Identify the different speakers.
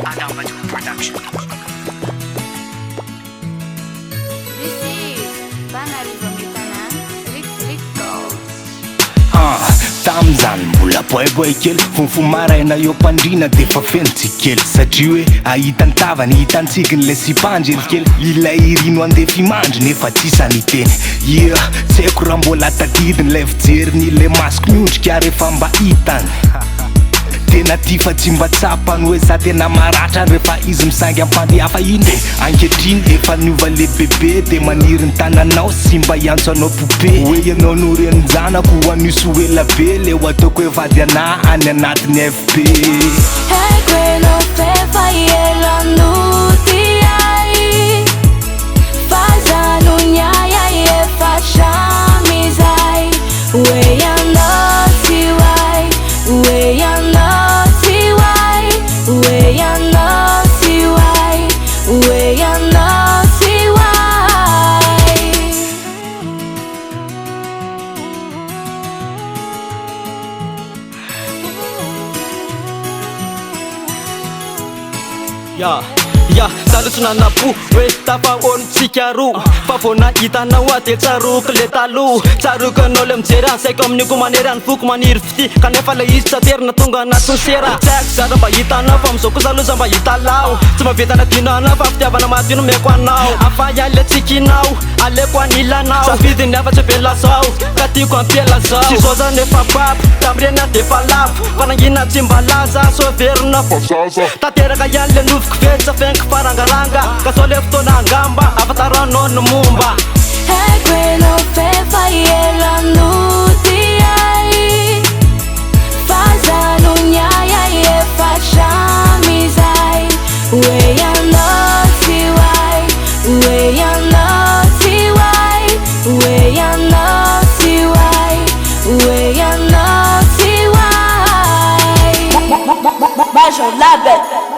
Speaker 1: Adam Baju Production.
Speaker 2: This is Banarizo Mitana Rick Gold.
Speaker 3: Tamzany mbola boiboy kely fomfomaraina eo mpandrina defa fenotsikely satria hoe ahitany tavany hitantsiky le sipandrely kely ilay irino andefa imandry nefa tsisany teny tsy haiko raha mbola tadidiny lay fijeriny le masoko miondrika rehefa mba hitany tena ty fa tsy mba tsapany hoe za tena maratra rehefa izy misangy ampandehafa iny ankehitriny efa niova le bebe de maniry ny tananao sy mba iantso anao poupée hoe ianao noreny janako ho an'io soela be le ho ataoko hoe vady ana any anatin'ny FB.
Speaker 2: Haiko enao fefa elanuti ai fazano nyaya efa shamizai we yanao siwai we yanao siwai we yanao siwai we yanao siwai.
Speaker 4: Talusuna napu we tapa on sikaru pavona itana wate tsaru kle talu tsaru kanolem jera sai kom niku maneran fuk manir fti kanefa le isa terna tunga na sunsera tak sada ba itana fam so kusalu zamba italau cuma vetana tinana faftia bana matinu mekwanau apa ya le tikinau ale kwanila nau safidin never to bela sau kati kwa pela sau si soza ne fa pap tamrena de falap panangina timbalaza so verna fosaza tatera kaya le nuf kvetsa fenk parangaranga kasole ftona ngamba avatarano numumba.
Speaker 2: Haiko enao fefa elanuti ai fazano nyaya efa shamizai we yanao siwai we yanao siwai we yanao siwai we yanao siwai.
Speaker 5: Major Label.